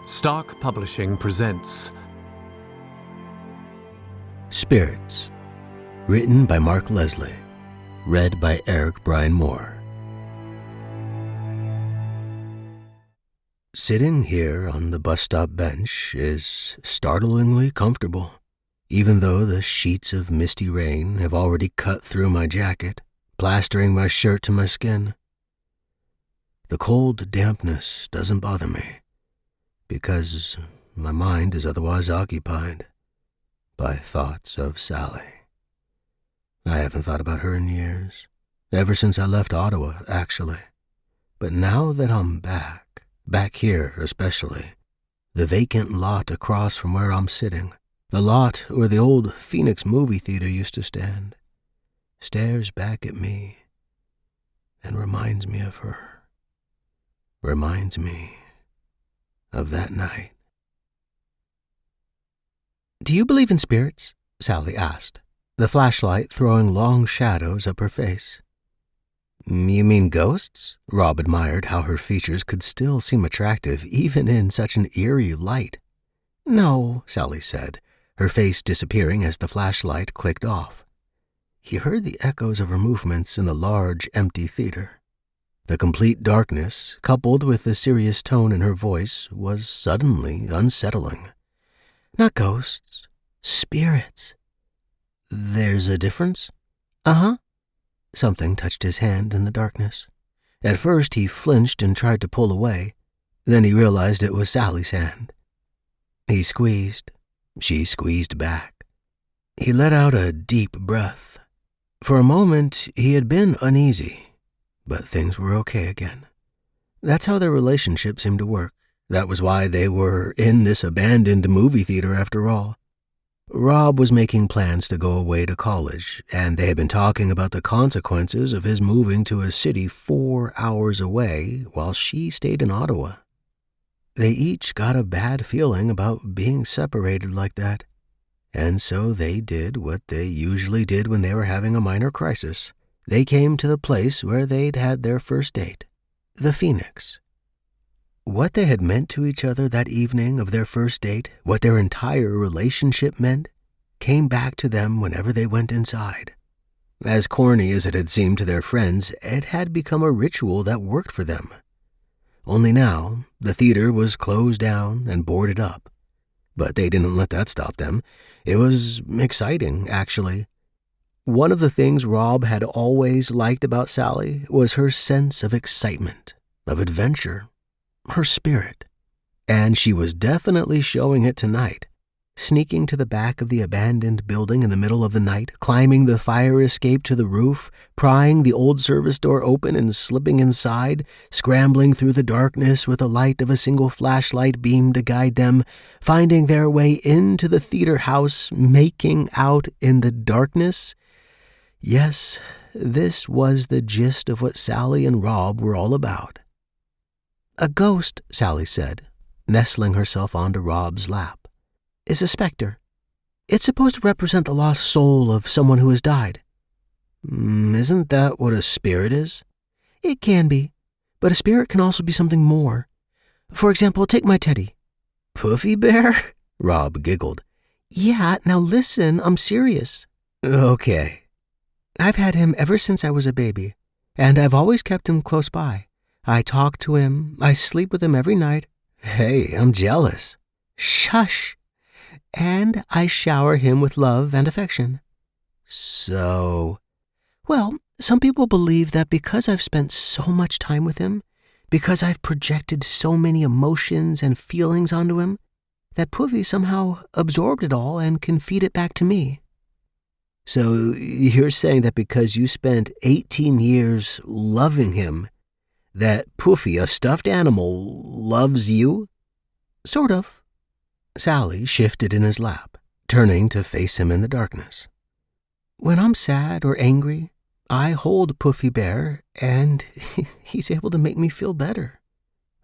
Stark Publishing presents Spirits, written by Mark Leslie, read by Eric Bryan Moore. Sitting here on the bus stop bench is startlingly comfortable, even though the sheets of misty rain have already cut through my jacket, plastering my shirt to my skin. The cold dampness doesn't bother me, because my mind is otherwise occupied by thoughts of Sally. I haven't thought about her in years, ever since I left Ottawa, actually. But now that I'm back here especially, the vacant lot across from where I'm sitting, the lot where the old Phoenix movie theater used to stand, stares back at me and reminds me of her, reminds me of that night. "Do you believe in spirits?" Sally asked, the flashlight throwing long shadows up her face. "You mean ghosts?" Rob admired how her features could still seem attractive even in such an eerie light. "No," Sally said, her face disappearing as the flashlight clicked off. He heard the echoes of her movements in the large, empty theater. The complete darkness, coupled with the serious tone in her voice, was suddenly unsettling. "Not ghosts, spirits." "There's a difference?" "Uh-huh." Something touched his hand in the darkness. At first he flinched and tried to pull away. Then he realized it was Sally's hand. He squeezed. She squeezed back. He let out a deep breath. For a moment he had been uneasy, but things were okay again. That's how their relationship seemed to work. That was why they were in this abandoned movie theater after all. Rob was making plans to go away to college, and they had been talking about the consequences of his moving to a city 4 hours away while she stayed in Ottawa. They each got a bad feeling about being separated like that, and so they did what they usually did when they were having a minor crisis. They came to the place where they'd had their first date, the Phoenix. What they had meant to each other that evening of their first date, what their entire relationship meant, came back to them whenever they went inside. As corny as it had seemed to their friends, it had become a ritual that worked for them. Only now, the theater was closed down and boarded up. But they didn't let that stop them. It was exciting, actually. One of the things Rob had always liked about Sally was her sense of excitement, of adventure, her spirit. And she was definitely showing it tonight, sneaking to the back of the abandoned building in the middle of the night, climbing the fire escape to the roof, prying the old service door open and slipping inside, scrambling through the darkness with the light of a single flashlight beam to guide them, finding their way into the theater house, making out in the darkness. Yes, this was the gist of what Sally and Rob were all about. "A ghost," Sally said, nestling herself onto Rob's lap, "is a specter. It's supposed to represent the lost soul of someone who has died." "Isn't that what a spirit is?" "It can be, but a spirit can also be something more. For example, take my teddy." "Puffy Bear?" Rob giggled. "Yeah, now listen, I'm serious." "Okay." "I've had him ever since I was a baby, and I've always kept him close by. I talk to him, I sleep with him every night." "Hey, I'm jealous." "Shush." "And I shower him with love and affection." "So?" "Well, some people believe that because I've spent so much time with him, because I've projected so many emotions and feelings onto him, that Puffy somehow absorbed it all and can feed it back to me." "So you're saying that because you spent 18 years loving him, that Puffy, a stuffed animal, loves you?" "Sort of." Sally shifted in his lap, turning to face him in the darkness. "When I'm sad or angry, I hold Puffy Bear, and he's able to make me feel better.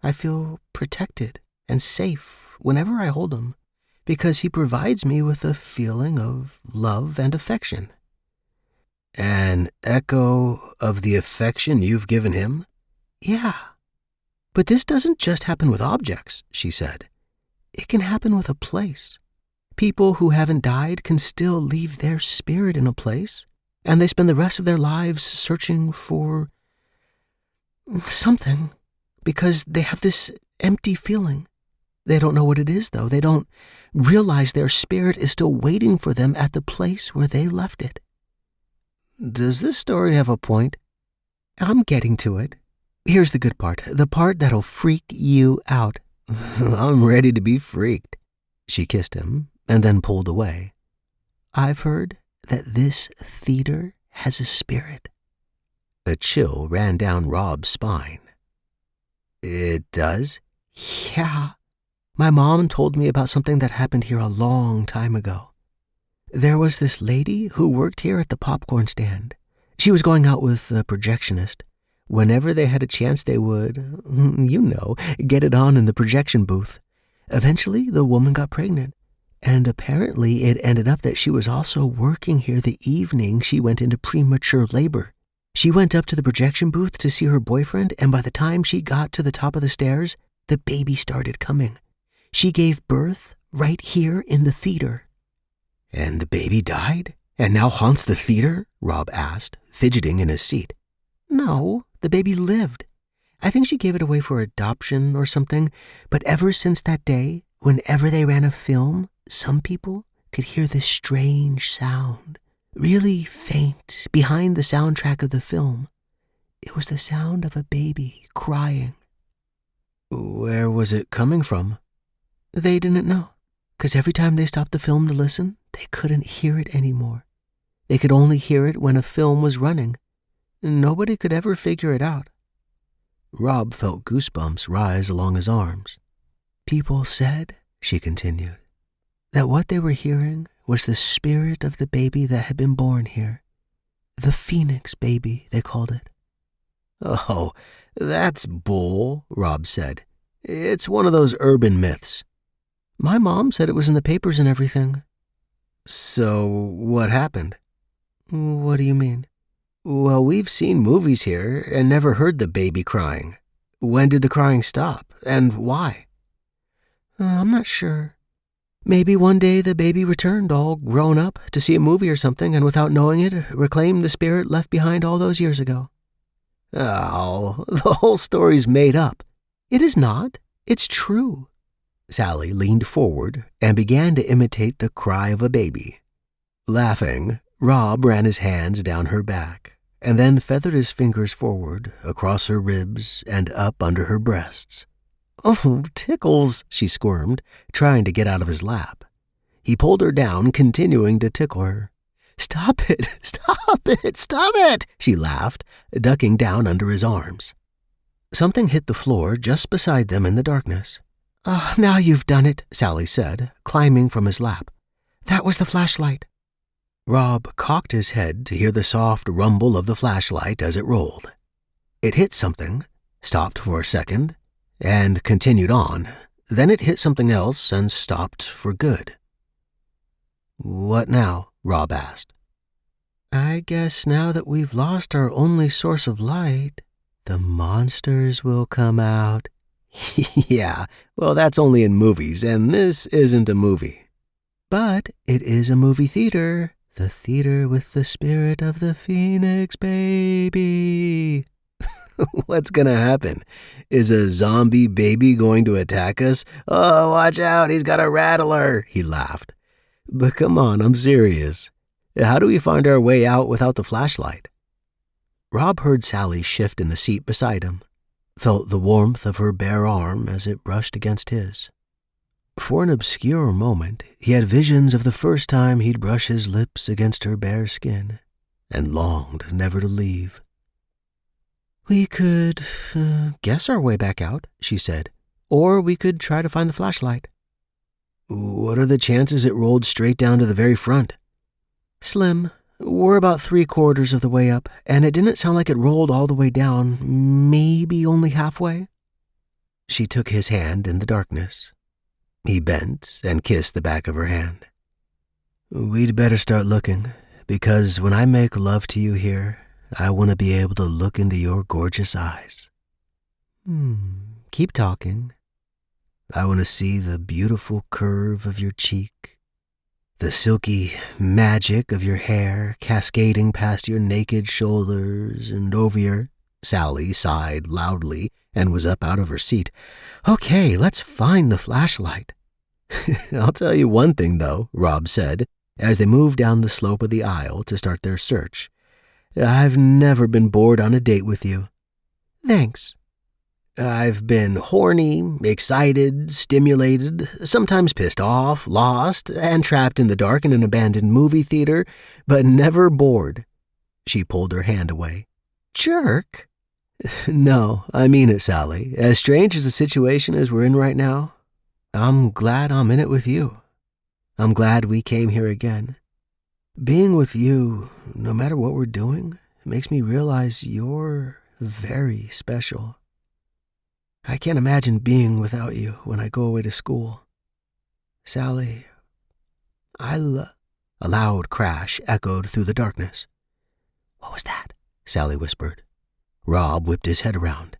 I feel protected and safe whenever I hold him, because he provides me with a feeling of love and affection." "An echo of the affection you've given him?" "Yeah. But this doesn't just happen with objects," she said. It can happen with a place. People who haven't died can still leave their spirit in a place, and they spend the rest of their lives searching for something because they have this empty feeling. They don't know what it is, though. They don't realize their spirit is still waiting for them at the place where they left it. Does this story have a point? I'm getting to it. Here's the good part, the part that'll freak you out. I'm ready to be freaked. She kissed him and then pulled away. I've heard that this theater has a spirit. A chill ran down Rob's spine. It does? Yeah. My mom told me about something that happened here a long time ago. There was this lady who worked here at the popcorn stand. She was going out with a projectionist. Whenever they had a chance, they would, get it on in the projection booth. Eventually, the woman got pregnant, and apparently it ended up that she was also working here the evening she went into premature labor. She went up to the projection booth to see her boyfriend, and by the time she got to the top of the stairs, the baby started coming. She gave birth right here in the theater. And the baby died? And now haunts the theater? Rob asked, fidgeting in his seat. No, the baby lived. I think she gave it away for adoption or something, but ever since that day, whenever they ran a film, some people could hear this strange sound, really faint, behind the soundtrack of the film. It was the sound of a baby crying. Where was it coming from? They didn't know, because every time they stopped the film to listen, they couldn't hear it anymore. They could only hear it when a film was running. Nobody could ever figure it out. Rob felt goosebumps rise along his arms. People said, she continued, that what they were hearing was the spirit of the baby that had been born here. The Phoenix baby, they called it. Oh, that's bull, Rob said. It's one of those urban myths. My mom said it was in the papers and everything. So, what happened? What do you mean? Well, we've seen movies here and never heard the baby crying. When did the crying stop, and why? I'm not sure. Maybe one day the baby returned all grown up to see a movie or something, and without knowing it, reclaimed the spirit left behind all those years ago. Oh, the whole story's made up. It is not. It's true. Sally leaned forward and began to imitate the cry of a baby. Laughing, Rob ran his hands down her back and then feathered his fingers forward across her ribs and up under her breasts. Oh, tickles, she squirmed, trying to get out of his lap. He pulled her down, continuing to tickle her. Stop it, stop it, stop it, she laughed, ducking down under his arms. Something hit the floor just beside them in the darkness. Now you've done it, Sally said, climbing from his lap. That was the flashlight. Rob cocked his head to hear the soft rumble of the flashlight as it rolled. It hit something, stopped for a second, and continued on. Then it hit something else and stopped for good. What now? Rob asked. I guess now that we've lost our only source of light, the monsters will come out. Yeah, well, that's only in movies, and this isn't a movie. But it is a movie theater, the theater with the spirit of the Phoenix baby. What's gonna happen? Is a zombie baby going to attack us? Oh, watch out, he's got a rattler, he laughed. But come on, I'm serious. How do we find our way out without the flashlight? Rob heard Sally shift in the seat beside him, felt the warmth of her bare arm as it brushed against his. For an obscure moment, he had visions of the first time he'd brush his lips against her bare skin, and longed never to leave. We could guess our way back out, she said, or we could try to find the flashlight. What are the chances it rolled straight down to the very front? Slim. We're about 3/4 of the way up, and it didn't sound like it rolled all the way down, maybe only halfway. She took his hand in the darkness. He bent and kissed the back of her hand. We'd better start looking, because when I make love to you here, I want to be able to look into your gorgeous eyes. Keep talking. I want to see the beautiful curve of your cheek, the silky magic of your hair cascading past your naked shoulders and over your... Sally sighed loudly and was up out of her seat. Okay, let's find the flashlight. I'll tell you one thing, though, Rob said, as they moved down the slope of the aisle to start their search. I've never been bored on a date with you. Thanks. I've been horny, excited, stimulated, sometimes pissed off, lost, and trapped in the dark in an abandoned movie theater, but never bored. She pulled her hand away. Jerk. No, I mean it, Sally. As strange as the situation is we're in right now, I'm glad I'm in it with you. I'm glad we came here again. Being with you, no matter what we're doing, makes me realize you're very special. I can't imagine being without you when I go away to school. Sally, A loud crash echoed through the darkness. What was that? Sally whispered. Rob whipped his head around.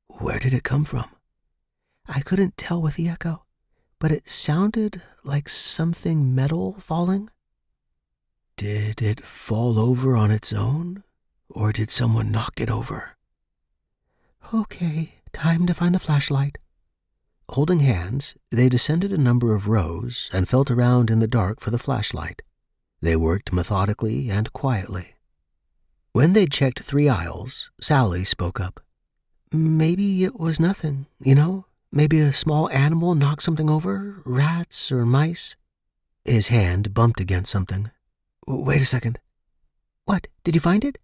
Where did it come from? I couldn't tell with the echo, but it sounded like something metal falling. Did it fall over on its own, or did someone knock it over? Okay, time to find the flashlight. Holding hands, they descended a number of rows and felt around in the dark for the flashlight. They worked methodically and quietly. When they'd checked 3 aisles, Sally spoke up. Maybe it was nothing, Maybe a small animal knocked something over, rats or mice. His hand bumped against something. Wait a second. What, did you find it?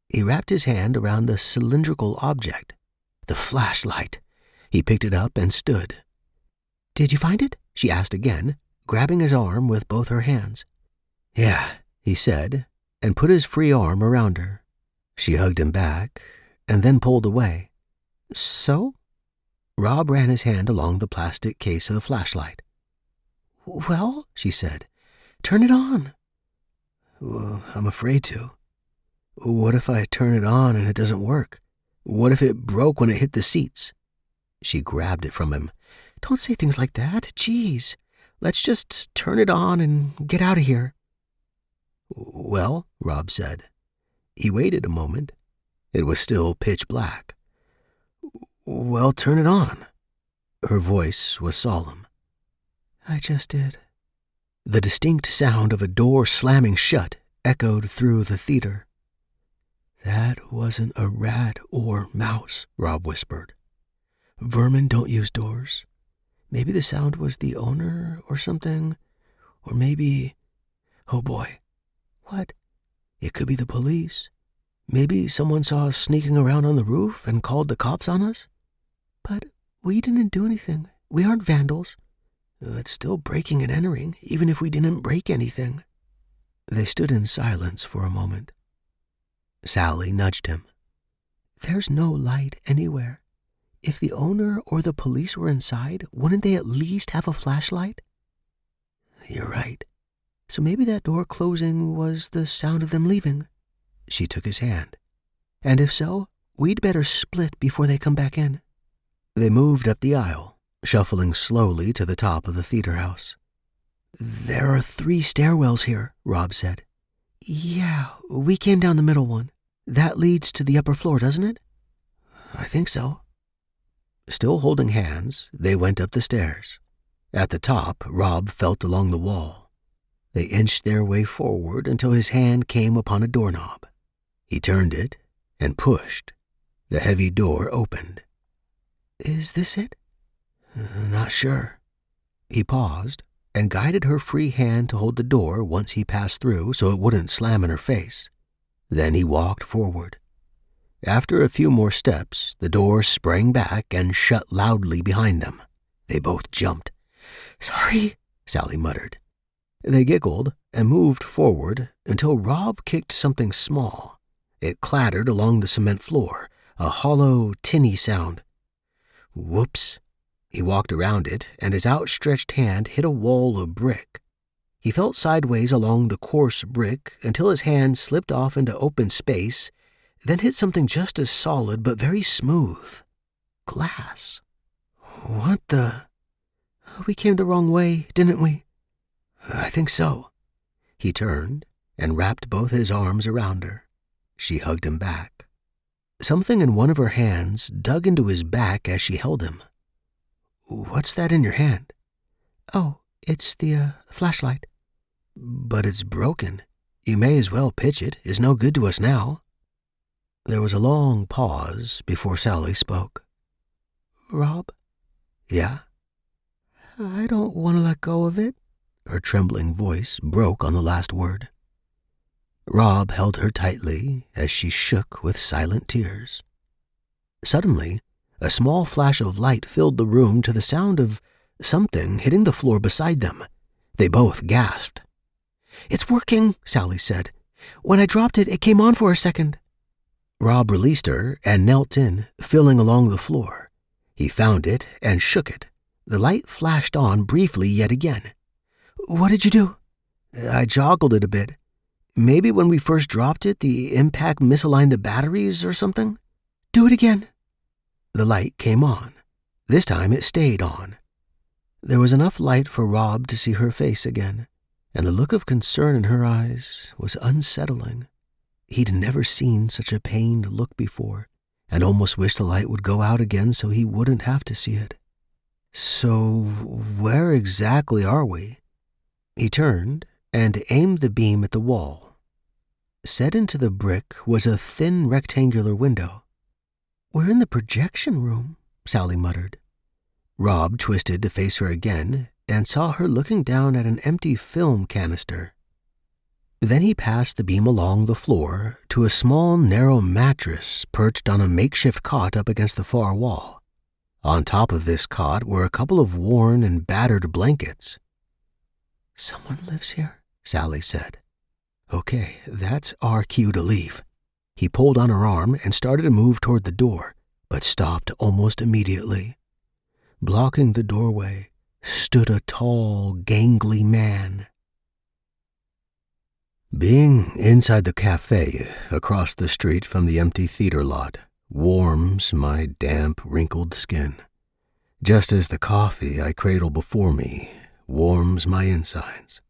He wrapped his hand around the cylindrical object. The flashlight. He picked it up and stood. Did you find it? She asked again, grabbing his arm with both her hands. Yeah, he said, and put his free arm around her. She hugged him back and then pulled away. So? Rob ran his hand along the plastic case of the flashlight. Well, she said, turn it on. Well, I'm afraid to. What if I turn it on and it doesn't work? What if it broke when it hit the seats? She grabbed it from him. Don't say things like that. Jeez. Let's just turn it on and get out of here. Well, Rob said. He waited a moment. It was still pitch black. Well, turn it on. Her voice was solemn. I just did. The distinct sound of a door slamming shut echoed through the theater. That wasn't a rat or mouse, Rob whispered. Vermin don't use doors. Maybe the sound was the owner or something. Or maybe... Oh boy. What? It could be the police. Maybe someone saw us sneaking around on the roof and called the cops on us? But we didn't do anything. We aren't vandals. It's still breaking and entering, even if we didn't break anything. They stood in silence for a moment. Sally nudged him. There's no light anywhere. If the owner or the police were inside, wouldn't they at least have a flashlight? You're right. So maybe that door closing was the sound of them leaving. She took his hand. And if so, we'd better split before they come back in. They moved up the aisle, shuffling slowly to the top of the theater house. There are 3 stairwells here, Rob said. Yeah, we came down the middle one. That leads to the upper floor, doesn't it? I think so. Still holding hands, they went up the stairs. At the top, Rob felt along the wall. They inched their way forward until his hand came upon a doorknob. He turned it and pushed. The heavy door opened. Is this it? Not sure. He paused and guided her free hand to hold the door once he passed through so it wouldn't slam in her face. Then he walked forward. After a few more steps, the door sprang back and shut loudly behind them. They both jumped. Sorry, Sally muttered. They giggled and moved forward until Rob kicked something small. It clattered along the cement floor, a hollow, tinny sound. Whoops. He walked around it, and his outstretched hand hit a wall of brick. He felt sideways along the coarse brick until his hand slipped off into open space, then hit something just as solid but very smooth. Glass. What the... We came the wrong way, didn't we?" "I think so." He turned and wrapped both his arms around her. She hugged him back. Something in one of her hands dug into his back as she held him. "What's that in your hand?" "Oh, it's the flashlight." "But it's broken. You may as well pitch it. It's no good to us now." There was a long pause before Sally spoke. "Rob?" "Yeah?" "I don't want to let go of it." Her trembling voice broke on the last word. Rob held her tightly as she shook with silent tears. Suddenly, a small flash of light filled the room to the sound of something hitting the floor beside them. They both gasped. "It's working," Sally said. "When I dropped it, it came on for a second." Rob released her and knelt in, feeling along the floor. He found it and shook it. The light flashed on briefly yet again. "What did you do?" "I joggled it a bit. Maybe when we first dropped it, the impact misaligned the batteries or something." "Do it again." The light came on. This time it stayed on. There was enough light for Rob to see her face again, and the look of concern in her eyes was unsettling. He'd never seen such a pained look before, and almost wished the light would go out again so he wouldn't have to see it. "So where exactly are we?" He turned and aimed the beam at the wall. Set into the brick was a thin rectangular window. "We're in the projection room," Sally muttered. Rob twisted to face her again and saw her looking down at an empty film canister. Then he passed the beam along the floor to a small, narrow mattress perched on a makeshift cot up against the far wall. On top of this cot were a couple of worn and battered blankets. "Someone lives here," Sally said. "Okay, that's our cue to leave." He pulled on her arm and started to move toward the door, but stopped almost immediately. Blocking the doorway stood a tall, gangly man. Being inside the cafe across the street from the empty theater lot warms my damp, wrinkled skin, just as the coffee I cradle before me warms my insides.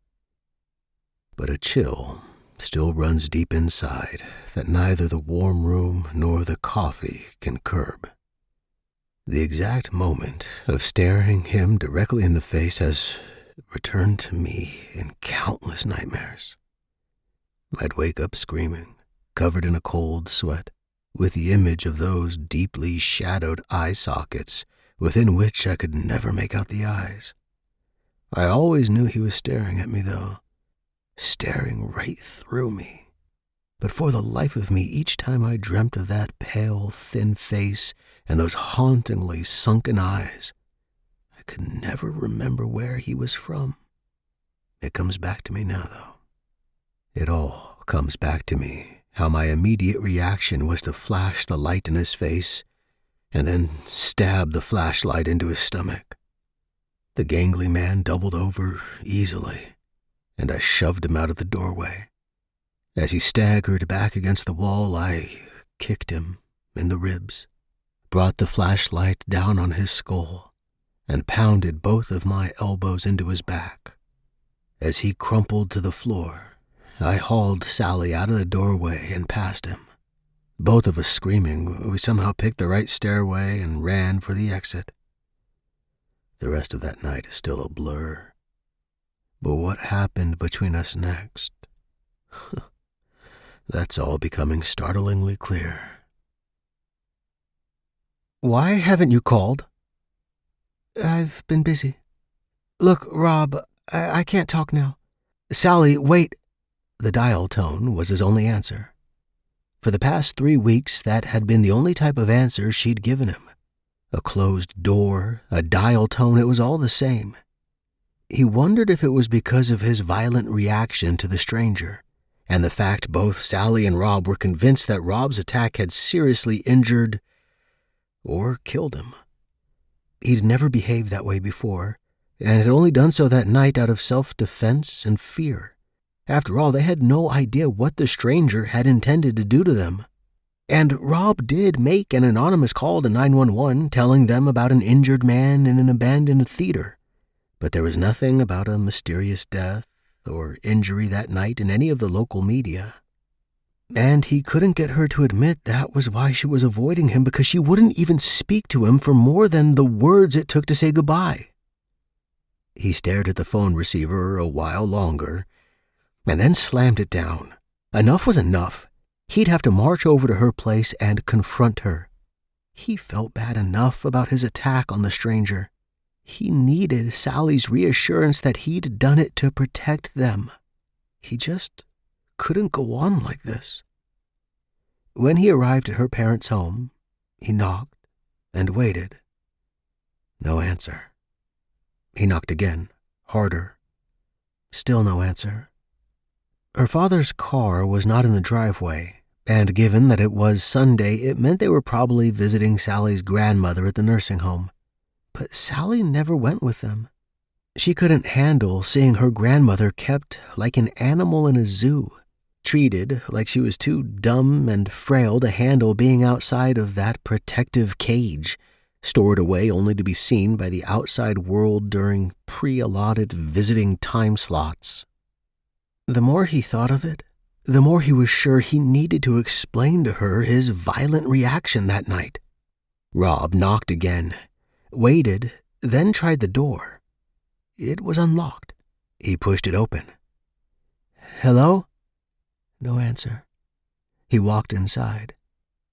But a chill still runs deep inside that neither the warm room nor the coffee can curb. The exact moment of staring him directly in the face has returned to me in countless nightmares. I'd wake up screaming, covered in a cold sweat, with the image of those deeply shadowed eye sockets within which I could never make out the eyes. I always knew he was staring at me, though, staring right through me. But for the life of me, each time I dreamt of that pale, thin face and those hauntingly sunken eyes, I could never remember where he was from. It comes back to me now, though. It all comes back to me, how my immediate reaction was to flash the light in his face and then stab the flashlight into his stomach. The gangly man doubled over easily, and I shoved him out of the doorway. As he staggered back against the wall, I kicked him in the ribs, brought the flashlight down on his skull, and pounded both of my elbows into his back. As he crumpled to the floor, I hauled Sally out of the doorway and past him. Both of us screaming, we somehow picked the right stairway and ran for the exit. The rest of that night is still a blur. But what happened between us next? That's all becoming startlingly clear. "Why haven't you called?" "I've been busy." "Look, Rob, I can't talk now." "Sally, wait." The dial tone was his only answer. For the past 3 weeks, that had been the only type of answer she'd given him. A closed door, a dial tone, it was all the same. He wondered if it was because of his violent reaction to the stranger, and the fact both Sally and Rob were convinced that Rob's attack had seriously injured or killed him. He'd never behaved that way before, and had only done so that night out of self-defense and fear. After all, they had no idea what the stranger had intended to do to them. And Rob did make an anonymous call to 911 telling them about an injured man in an abandoned theater. but there was nothing about a mysterious death or injury that night in any of the local media. And he couldn't get her to admit that was why she was avoiding him, because she wouldn't even speak to him for more than the words it took to say goodbye. He stared at the phone receiver a while longer, and then slammed it down. Enough was enough. He'd have to march over to her place and confront her. He felt bad enough about his attack on the stranger. He needed Sally's reassurance that he'd done it to protect them. He just couldn't go on like this. When he arrived at her parents' home, he knocked and waited. No answer. He knocked again, harder. Still no answer. Her father's car was not in the driveway, and given that it was Sunday, it meant they were probably visiting Sally's grandmother at the nursing home. But Sally never went with them. She couldn't handle seeing her grandmother kept like an animal in a zoo, treated like she was too dumb and frail to handle being outside of that protective cage, stored away only to be seen by the outside world during pre-allotted visiting time slots. The more he thought of it, the more he was sure he needed to explain to her his violent reaction that night. Rob knocked again, waited, then tried the door. It was unlocked. He pushed it open. "Hello?" No answer. He walked inside.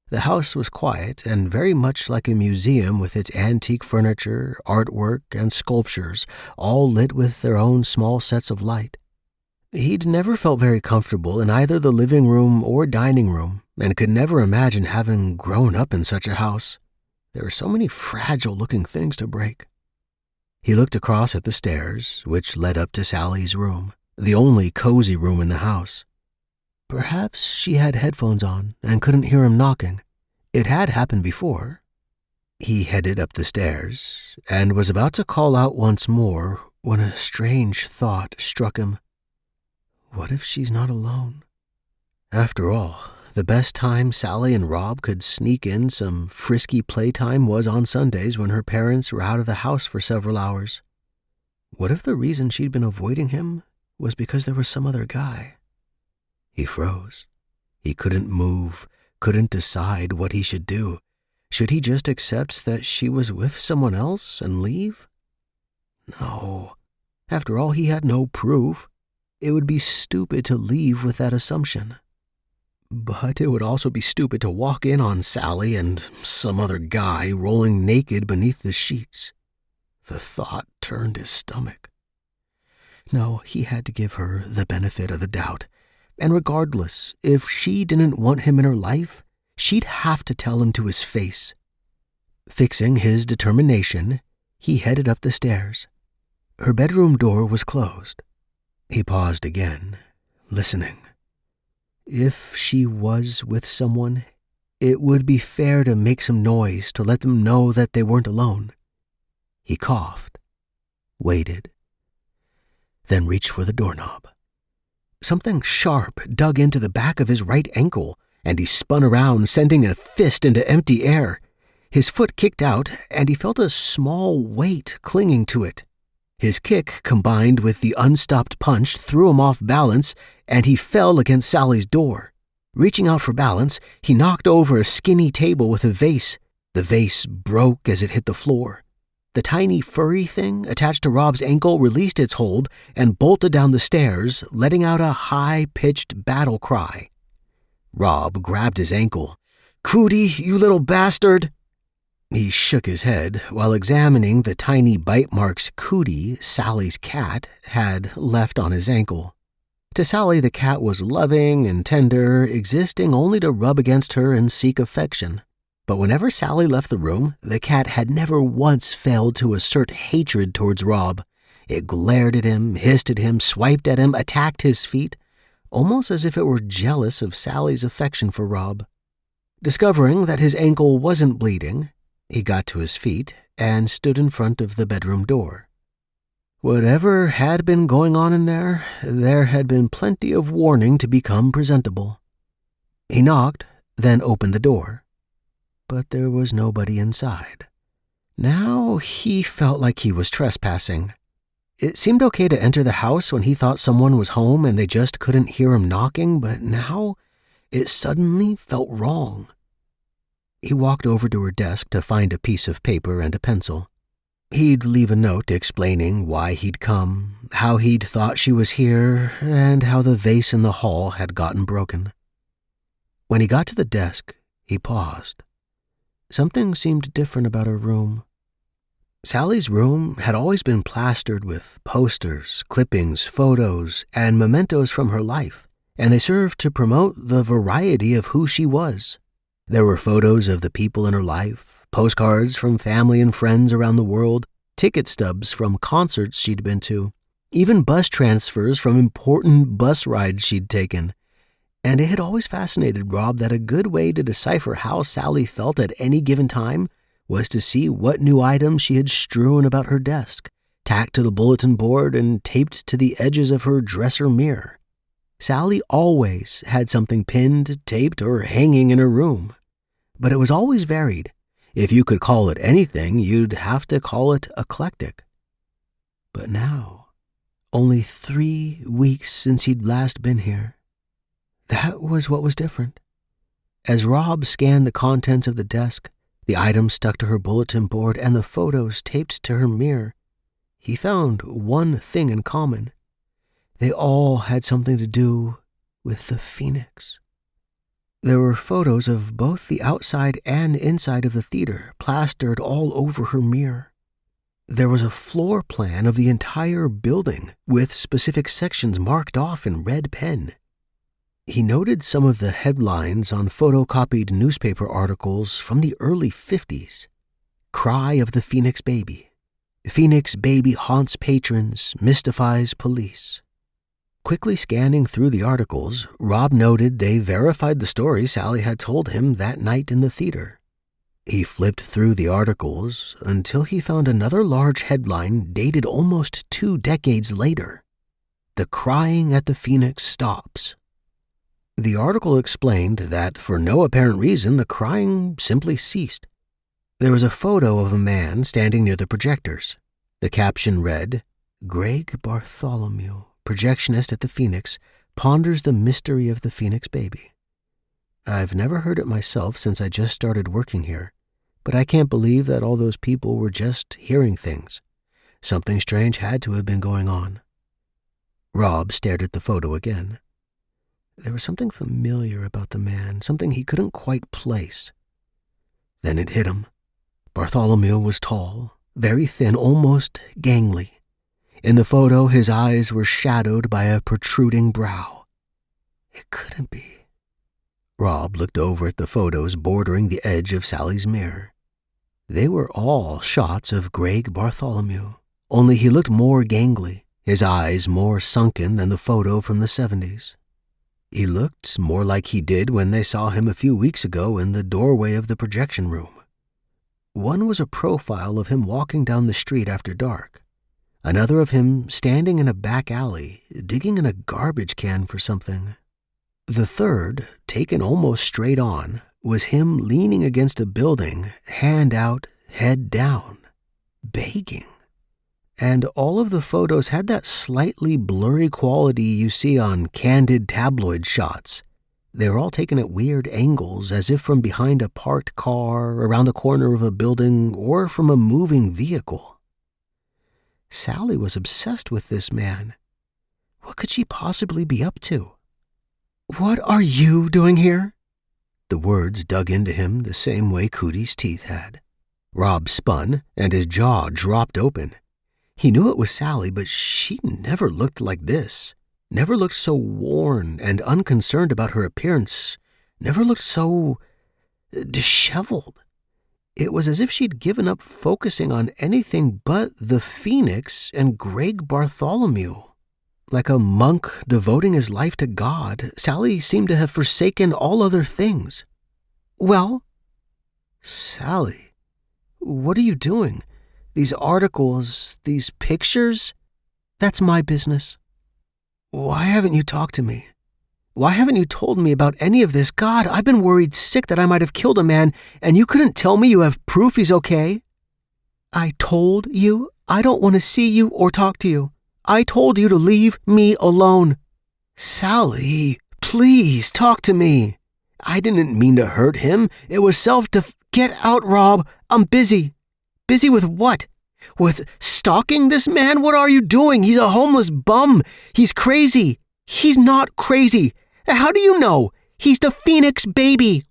The house was quiet and very much like a museum, with its antique furniture, artwork, and sculptures, all lit with their own small sets of light. He'd never felt very comfortable in either the living room or dining room, and could never imagine having grown up in such a house. There were so many fragile-looking things to break. He looked across at the stairs, which led up to Sally's room, the only cozy room in the house. Perhaps she had headphones on and couldn't hear him knocking. It had happened before. He headed up the stairs and was about to call out once more when a strange thought struck him. What if she's not alone? After all, the best time Sally and Rob could sneak in some frisky playtime was on Sundays when her parents were out of the house for several hours. What if the reason she'd been avoiding him was because there was some other guy? He froze. He couldn't move, couldn't decide what he should do. Should he just accept that she was with someone else and leave? No. After all, he had no proof. It would be stupid to leave with that assumption. But it would also be stupid to walk in on Sally and some other guy rolling naked beneath the sheets. The thought turned his stomach. No, he had to give her the benefit of the doubt. And regardless, if she didn't want him in her life, she'd have to tell him to his face. Fixing his determination, he headed up the stairs. Her bedroom door was closed. He paused again, listening. If she was with someone, it would be fair to make some noise to let them know that they weren't alone. He coughed, waited, then reached for the doorknob. Something sharp dug into the back of his right ankle, and he spun around, sending a fist into empty air. His foot kicked out, and he felt a small weight clinging to it. His kick, combined with the unstopped punch, threw him off balance, and he fell against Sally's door. Reaching out for balance, he knocked over a skinny table with a vase. The vase broke as it hit the floor. The tiny furry thing attached to Rob's ankle released its hold and bolted down the stairs, letting out a high-pitched battle cry. Rob grabbed his ankle. "Cootie, you little bastard!" He shook his head while examining the tiny bite marks Cootie, Sally's cat, had left on his ankle. To Sally, the cat was loving and tender, existing only to rub against her and seek affection. But whenever Sally left the room, the cat had never once failed to assert hatred towards Rob. It glared at him, hissed at him, swiped at him, attacked his feet, almost as if it were jealous of Sally's affection for Rob. Discovering that his ankle wasn't bleeding, he got to his feet and stood in front of the bedroom door. Whatever had been going on in there had been plenty of warning to become presentable. He knocked, then opened the door. But there was nobody inside. Now he felt like he was trespassing. It seemed okay to enter the house when he thought someone was home and they just couldn't hear him knocking, but now it suddenly felt wrong. He walked over to her desk to find a piece of paper and a pencil. He'd leave a note explaining why he'd come, how he'd thought she was here, and how the vase in the hall had gotten broken. When he got to the desk, he paused. Something seemed different about her room. Sally's room had always been plastered with posters, clippings, photos, and mementos from her life, and they served to promote the variety of who she was. There were photos of the people in her life, postcards from family and friends around the world, ticket stubs from concerts she'd been to, even bus transfers from important bus rides she'd taken. And it had always fascinated Rob that a good way to decipher how Sally felt at any given time was to see what new items she had strewn about her desk, tacked to the bulletin board and taped to the edges of her dresser mirror. Sally always had something pinned, taped, or hanging in her room. But it was always varied. If you could call it anything, you'd have to call it eclectic. But now, only 3 weeks since he'd last been here, that was what was different. As Rob scanned the contents of the desk, the items stuck to her bulletin board, and the photos taped to her mirror, he found one thing in common. They all had something to do with the Phoenix. There were photos of both the outside and inside of the theater plastered all over her mirror. There was a floor plan of the entire building with specific sections marked off in red pen. He noted some of the headlines on photocopied newspaper articles from the early 50s. Cry of the Phoenix Baby. Phoenix Baby haunts patrons, mystifies police. Quickly scanning through the articles, Rob noted they verified the story Sally had told him that night in the theater. He flipped through the articles until he found another large headline dated almost 2 decades later. The crying at the Phoenix stops. The article explained that for no apparent reason, the crying simply ceased. There was a photo of a man standing near the projectors. The caption read, "Greg Bartholomew, projectionist at the Phoenix, ponders the mystery of the Phoenix Baby. I've never heard it myself since I just started working here, but I can't believe that all those people were just hearing things. Something strange had to have been going on." Rob stared at the photo again. There was something familiar about the man, something he couldn't quite place. Then it hit him. Bartholomew was tall, very thin, almost gangly. In the photo, his eyes were shadowed by a protruding brow. It couldn't be. Rob looked over at the photos bordering the edge of Sally's mirror. They were all shots of Greg Bartholomew, only he looked more gangly, his eyes more sunken than the photo from the 70s. He looked more like he did when they saw him a few weeks ago in the doorway of the projection room. One was a profile of him walking down the street after dark. Another of him standing in a back alley, digging in a garbage can for something. The third, taken almost straight on, was him leaning against a building, hand out, head down, begging. And all of the photos had that slightly blurry quality you see on candid tabloid shots. They were all taken at weird angles, as if from behind a parked car, around the corner of a building, or from a moving vehicle. Sally was obsessed with this man. What could she possibly be up to? "What are you doing here?" The words dug into him the same way Cootie's teeth had. Rob spun, and his jaw dropped open. He knew it was Sally, but she never looked like this, never looked so worn and unconcerned about her appearance, never looked so disheveled. It was as if she'd given up focusing on anything but the Phoenix and Greg Bartholomew. Like a monk devoting his life to God, Sally seemed to have forsaken all other things. "Well?" "Sally, what are you doing? These articles, these pictures, that's my business. Why haven't you talked to me? Why haven't you told me about any of this? God, I've been worried sick that I might have killed a man, and you couldn't tell me you have proof he's okay." "I told you I don't want to see you or talk to you. I told you to leave me alone. Sally, please talk to me. I didn't mean to hurt him. It was Get out, Rob. I'm busy. Busy with what? With stalking this man? What are you doing? He's a homeless bum. He's crazy. He's not crazy. How do you know? He's the Phoenix baby.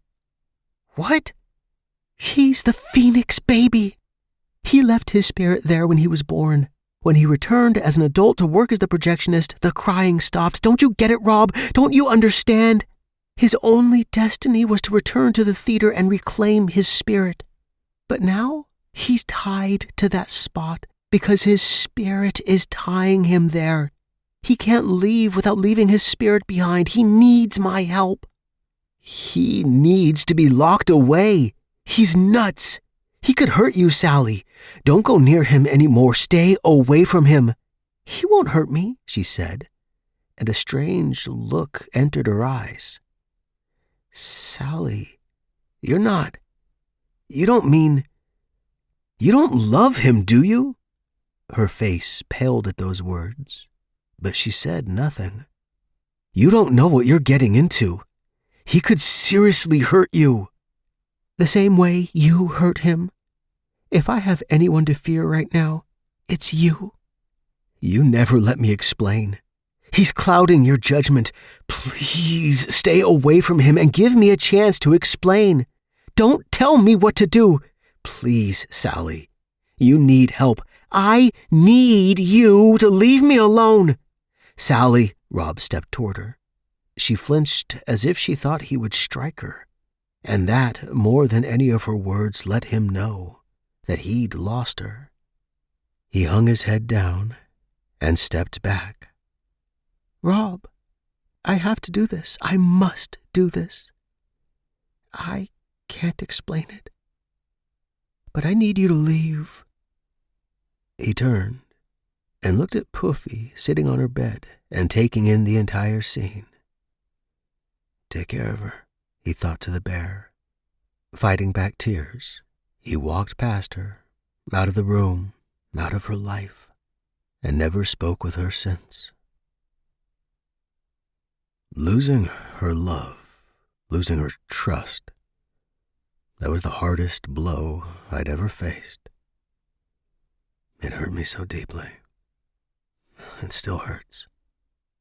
What? He's the Phoenix baby. He left his spirit there when he was born. When he returned as an adult to work as the projectionist, the crying stopped. Don't you get it, Rob? Don't you understand? His only destiny was to return to the theater and reclaim his spirit. But now he's tied to that spot because his spirit is tying him there. He can't leave without leaving his spirit behind. He needs my help. He needs to be locked away. He's nuts. He could hurt you, Sally. Don't go near him anymore. Stay away from him. He won't hurt me, she said, and a strange look entered her eyes. Sally, you don't love him, do you? Her face paled at those words, but she said nothing. You don't know what you're getting into. He could seriously hurt you. The same way you hurt him. If I have anyone to fear right now, it's you. You never let me explain. He's clouding your judgment. Please stay away from him and give me a chance to explain. Don't tell me what to do. Please, Sally. You need help. I need you to leave me alone. Sally, Rob stepped toward her. She flinched as if she thought he would strike her, and that, more than any of her words, let him know that he'd lost her. He hung his head down and stepped back. Rob, I have to do this. I must do this. I can't explain it, but I need you to leave. He turned and looked at Puffy sitting on her bed and taking in the entire scene. Take care of her, he thought to the bear. Fighting back tears, he walked past her, out of the room, out of her life, and never spoke with her since. Losing her love, losing her trust, that was the hardest blow I'd ever faced. It hurt me so deeply. It still hurts.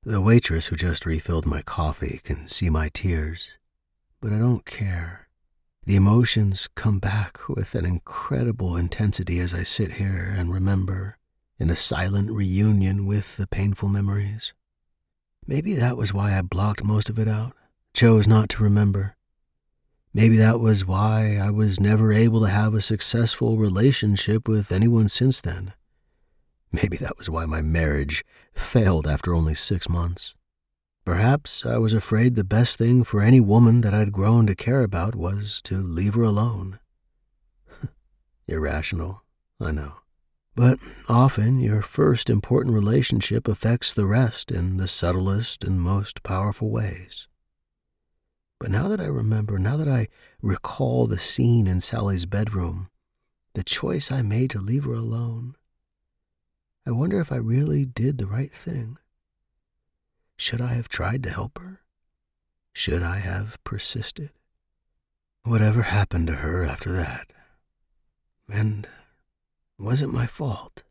The waitress who just refilled my coffee can see my tears, but I don't care. The emotions come back with an incredible intensity as I sit here and remember, in a silent reunion with the painful memories. Maybe that was why I blocked most of it out, chose not to remember. Maybe that was why I was never able to have a successful relationship with anyone since then. Maybe that was why my marriage failed after only 6 months. Perhaps I was afraid the best thing for any woman that I'd grown to care about was to leave her alone. Irrational, I know. But often your first important relationship affects the rest in the subtlest and most powerful ways. But now that I remember, now that I recall the scene in Sally's bedroom, the choice I made to leave her alone, I wonder if I really did the right thing. Should I have tried to help her? Should I have persisted? Whatever happened to her after that? And was it my fault?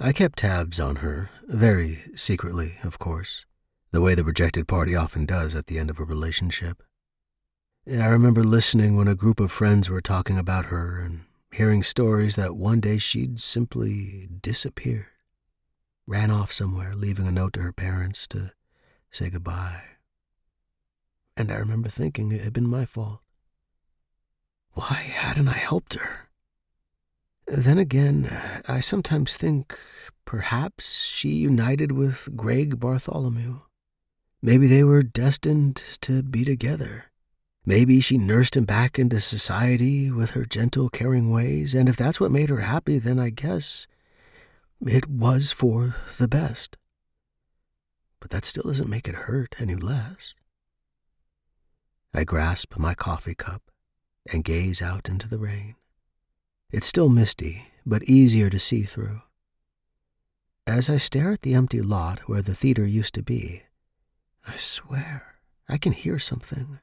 I kept tabs on her, very secretly, of course, the way the rejected party often does at the end of a relationship. I remember listening when a group of friends were talking about her and hearing stories that one day she'd simply disappeared, ran off somewhere, leaving a note to her parents to say goodbye. And I remember thinking it had been my fault. Why hadn't I helped her? Then again, I sometimes think perhaps she united with Greg Bartholomew. Maybe they were destined to be together. Maybe she nursed him back into society with her gentle, caring ways, and if that's what made her happy, then I guess it was for the best. But that still doesn't make it hurt any less. I grasp my coffee cup and gaze out into the rain. It's still misty, but easier to see through. As I stare at the empty lot where the theater used to be, I swear I can hear something.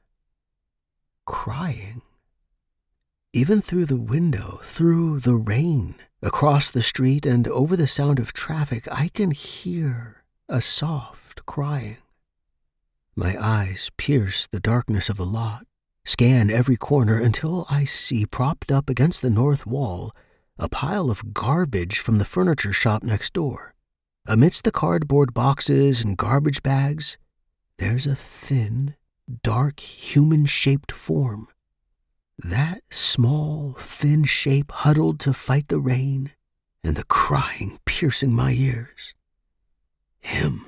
Crying. Even through the window, through the rain, across the street and over the sound of traffic, I can hear a soft crying. My eyes pierce the darkness of the lot, scan every corner until I see propped up against the north wall a pile of garbage from the furniture shop next door. Amidst the cardboard boxes and garbage bags, there's a thin, dark, human-shaped form. That small, thin shape huddled to fight the rain and the crying piercing my ears. Him.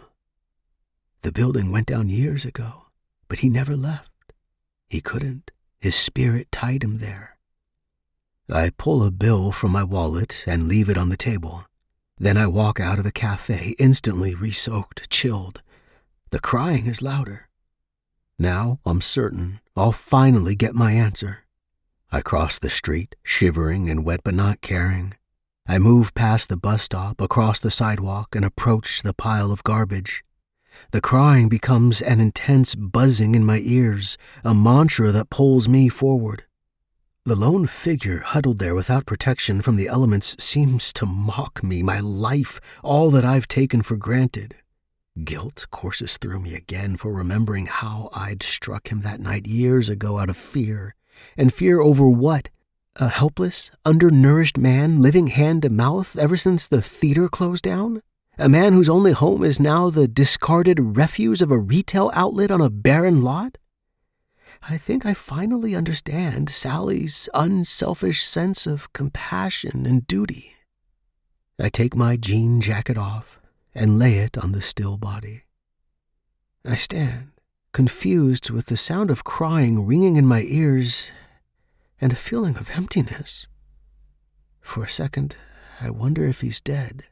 The building went down years ago, but he never left. He couldn't. His spirit tied him there. I pull a bill from my wallet and leave it on the table. Then I walk out of the cafe, instantly re-soaked, chilled. The crying is louder. Now I'm certain I'll finally get my answer. I cross the street, shivering and wet but not caring. I move past the bus stop, across the sidewalk, and approach the pile of garbage. The crying becomes an intense buzzing in my ears, a mantra that pulls me forward. The lone figure huddled there without protection from the elements seems to mock me, my life, all that I've taken for granted. Guilt courses through me again for remembering how I'd struck him that night years ago out of fear. And fear over what? A helpless, undernourished man living hand to mouth ever since the theater closed down? A man whose only home is now the discarded refuse of a retail outlet on a barren lot? I think I finally understand Sally's unselfish sense of compassion and duty. I take my jean jacket off and lay it on the still body. I stand, confused with the sound of crying ringing in my ears and a feeling of emptiness. For a second, I wonder if he's dead.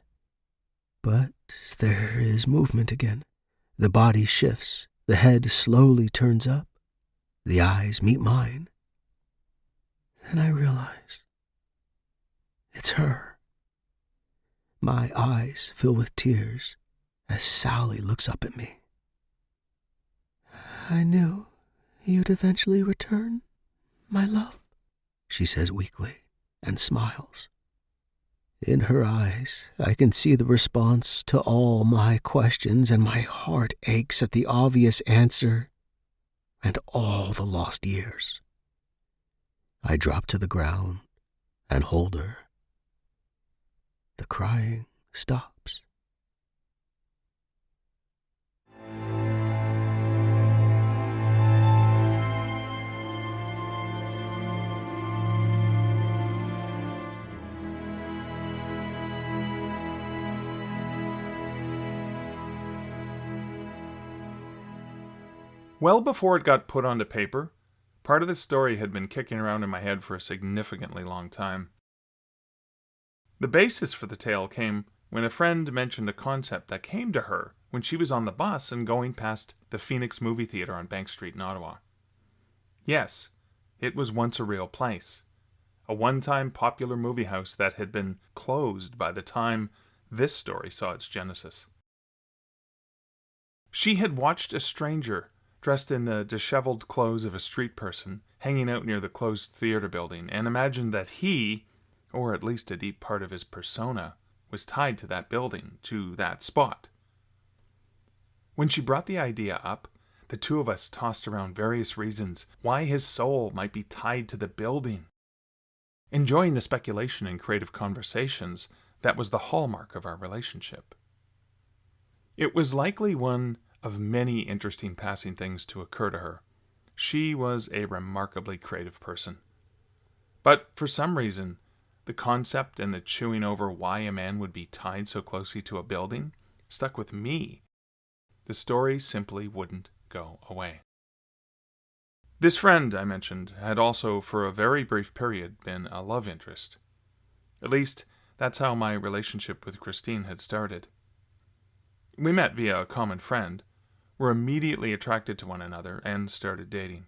But there is movement again. The body shifts, the head slowly turns up, the eyes meet mine. Then I realize it's her. My eyes fill with tears as Sally looks up at me. "I knew you'd eventually return, my love," she says weakly and smiles. In her eyes, I can see the response to all my questions, and my heart aches at the obvious answer and all the lost years. I drop to the ground and hold her. The crying stops. Well before it got put onto paper, part of the story had been kicking around in my head for a significantly long time. The basis for the tale came when a friend mentioned a concept that came to her when she was on the bus and going past the Phoenix movie theater on Bank Street in Ottawa. Yes, it was once a real place. A one-time popular movie house that had been closed by the time this story saw its genesis. She had watched a stranger dressed in the disheveled clothes of a street person, hanging out near the closed theater building, and imagined that he, or at least a deep part of his persona, was tied to that building, to that spot. When she brought the idea up, the two of us tossed around various reasons why his soul might be tied to the building. Enjoying the speculation and creative conversations, that was the hallmark of our relationship. It was likely one of many interesting passing things to occur to her. She was a remarkably creative person. But for some reason, the concept and the chewing over why a man would be tied so closely to a building stuck with me. The story simply wouldn't go away. This friend I mentioned had also, for a very brief period, been a love interest. At least, that's how my relationship with Christine had started. We met via a common friend, were immediately attracted to one another, and started dating.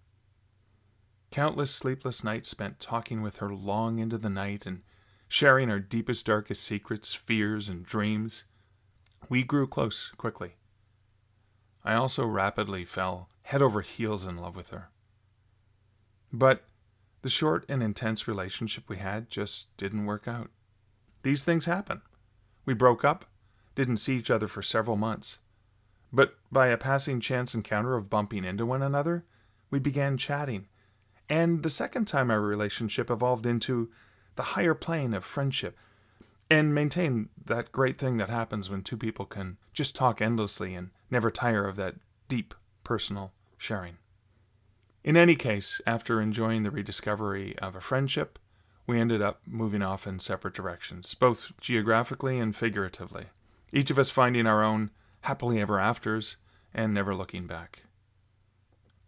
Countless sleepless nights spent talking with her long into the night and sharing our deepest, darkest secrets, fears, and dreams. We grew close quickly. I also rapidly fell head over heels in love with her. But the short and intense relationship we had just didn't work out. These things happen. We broke up, didn't see each other for several months. But by a passing chance encounter of bumping into one another, we began chatting. And the second time our relationship evolved into the higher plane of friendship and maintained that great thing that happens when two people can just talk endlessly and never tire of that deep personal sharing. In any case, after enjoying the rediscovery of a friendship, we ended up moving off in separate directions, both geographically and figuratively, each of us finding our own happily ever afters and never looking back.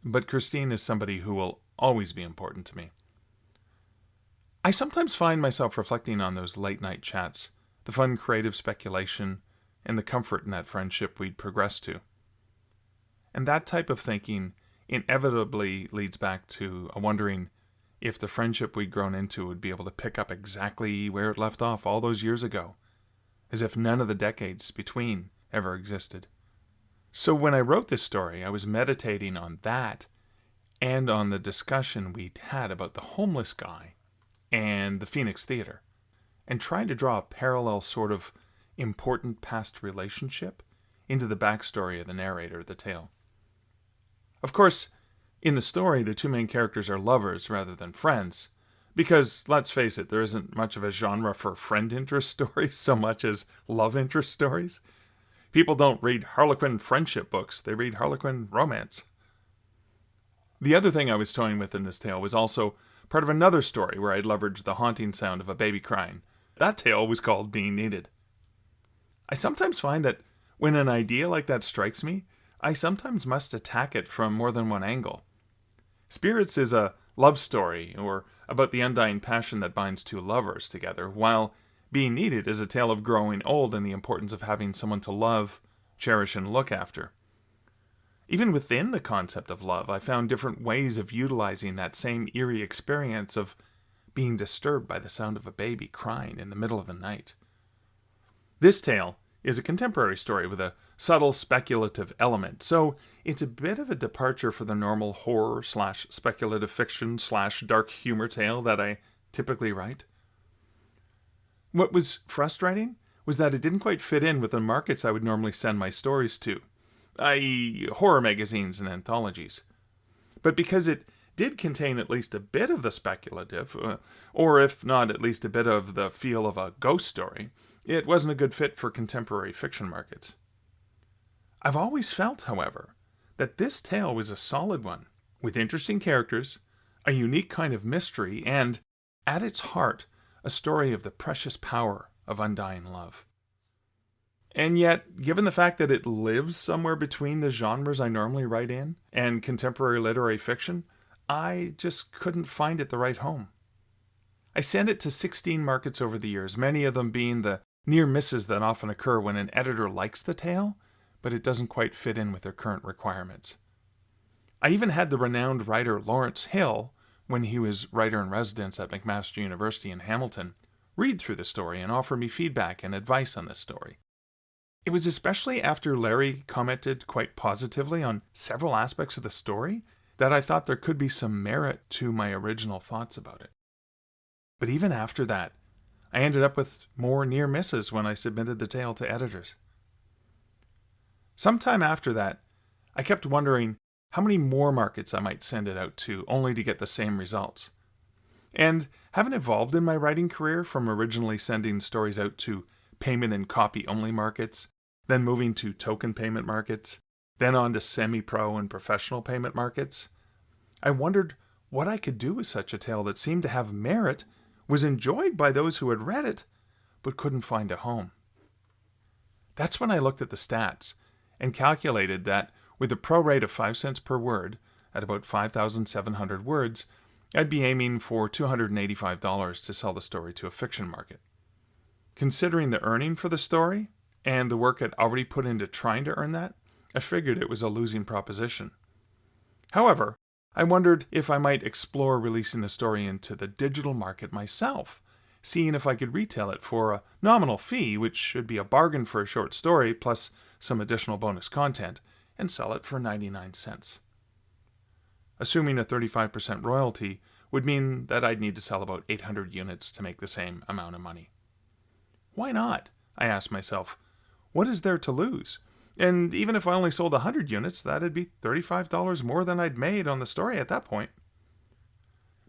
But Christine is somebody who will always be important to me. I sometimes find myself reflecting on those late-night chats, the fun creative speculation, and the comfort in that friendship we'd progressed to. And that type of thinking inevitably leads back to a wondering if the friendship we'd grown into would be able to pick up exactly where it left off all those years ago, as if none of the decades between ever existed. So when I wrote this story, I was meditating on that and on the discussion we'd had about the homeless guy and the Phoenix Theater, and trying to draw a parallel sort of important past relationship into the backstory of the narrator of the tale. Of course, in the story, the two main characters are lovers rather than friends, because, let's face it, there isn't much of a genre for friend interest stories so much as love interest stories. People don't read Harlequin friendship books, they read Harlequin romance. The other thing I was toying with in this tale was also part of another story where I'd leveraged the haunting sound of a baby crying. That tale was called Being Needed. I sometimes find that when an idea like that strikes me, I sometimes must attack it from more than one angle. Spirits is a love story, or about the undying passion that binds two lovers together, while Being Needed is a tale of growing old and the importance of having someone to love, cherish, and look after. Even within the concept of love, I found different ways of utilizing that same eerie experience of being disturbed by the sound of a baby crying in the middle of the night. This tale is a contemporary story with a subtle speculative element, so it's a bit of a departure for the normal horror/speculative fiction/dark humor tale that I typically write. What was frustrating was that it didn't quite fit in with the markets I would normally send my stories to, i.e. horror magazines and anthologies. But because it did contain at least a bit of the speculative, or if not at least a bit of the feel of a ghost story, it wasn't a good fit for contemporary fiction markets. I've always felt, however, that this tale was a solid one, with interesting characters, a unique kind of mystery, and, at its heart, a story of the precious power of undying love. And yet, given the fact that it lives somewhere between the genres I normally write in and contemporary literary fiction, I just couldn't find it the right home. I sent it to 16 markets over the years, many of them being the near misses that often occur when an editor likes the tale, but it doesn't quite fit in with their current requirements. I even had the renowned writer Lawrence Hill, when he was writer-in-residence at McMaster University in Hamilton, read through the story and offer me feedback and advice on this story. It was especially after Larry commented quite positively on several aspects of the story that I thought there could be some merit to my original thoughts about it. But even after that, I ended up with more near misses when I submitted the tale to editors. Sometime after that, I kept wondering how many more markets I might send it out to, only to get the same results. And having evolved in my writing career from originally sending stories out to payment and copy only markets, then moving to token payment markets, then on to semi-pro and professional payment markets, I wondered what I could do with such a tale that seemed to have merit, was enjoyed by those who had read it, but couldn't find a home. That's when I looked at the stats and calculated that with a pro rate of 5 cents per word, at about 5,700 words, I'd be aiming for $285 to sell the story to a fiction market. Considering the earning for the story, and the work I'd already put into trying to earn that, I figured it was a losing proposition. However, I wondered if I might explore releasing the story into the digital market myself, seeing if I could retail it for a nominal fee, which should be a bargain for a short story plus some additional bonus content, and sell it for 99 cents. Assuming a 35% royalty would mean that I'd need to sell about 800 units to make the same amount of money. Why not? I asked myself. What is there to lose? And even if I only sold 100 units, that'd be $35 more than I'd made on the story at that point.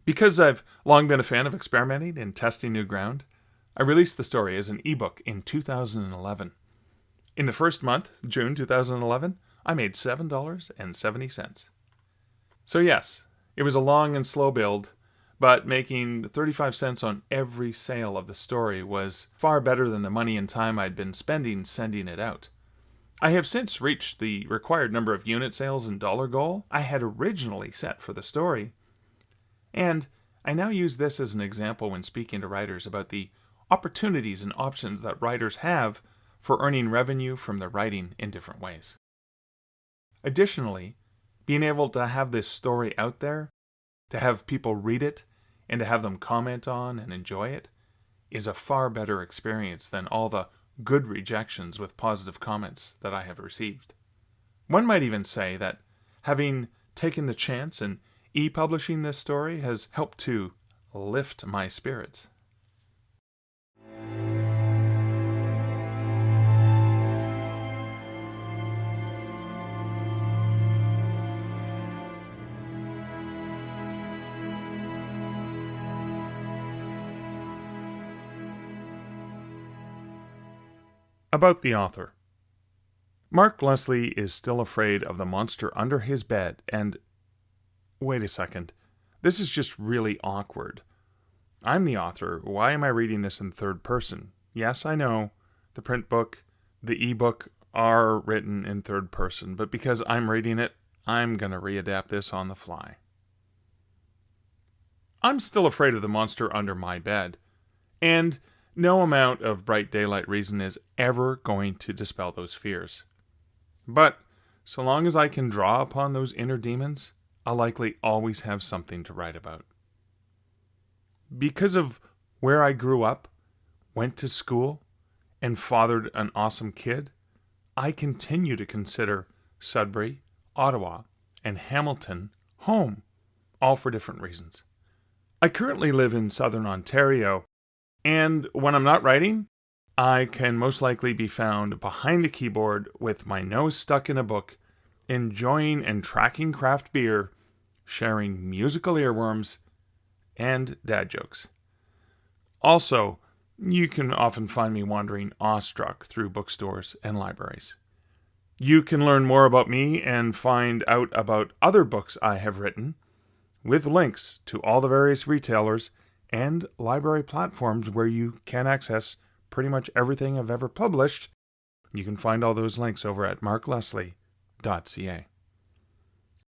Because I've long been a fan of experimenting and testing new ground, I released the story as an ebook in 2011. In the first month, June 2011, I made $7.70. So yes, it was a long and slow build, but making 35 cents on every sale of the story was far better than the money and time I'd been spending sending it out. I have since reached the required number of unit sales and dollar goal I had originally set for the story, and I now use this as an example when speaking to writers about the opportunities and options that writers have for earning revenue from their writing in different ways. Additionally, being able to have this story out there, to have people read it, and to have them comment on and enjoy it, is a far better experience than all the good rejections with positive comments that I have received. One might even say that having taken the chance and e-publishing this story has helped to lift my spirits. About the author. Mark Leslie is still afraid of the monster under his bed, and... Wait a second. This is just really awkward. I'm the author. Why am I reading this in third person? Yes, I know. The print book, the ebook are written in third person, but because I'm reading it, I'm going to readapt this on the fly. I'm still afraid of the monster under my bed, and no amount of bright daylight reason is ever going to dispel those fears. But so long as I can draw upon those inner demons, I'll likely always have something to write about. Because of where I grew up, went to school, and fathered an awesome kid, I continue to consider Sudbury, Ottawa, and Hamilton home, all for different reasons. I currently live in southern Ontario, and when I'm not writing, I can most likely be found behind the keyboard with my nose stuck in a book, enjoying and tracking craft beer, sharing musical earworms, and dad jokes. Also, you can often find me wandering awestruck through bookstores and libraries. You can learn more about me and find out about other books I have written, with links to all the various retailers and library platforms where you can access pretty much everything I've ever published. You can find all those links over at markleslie.ca.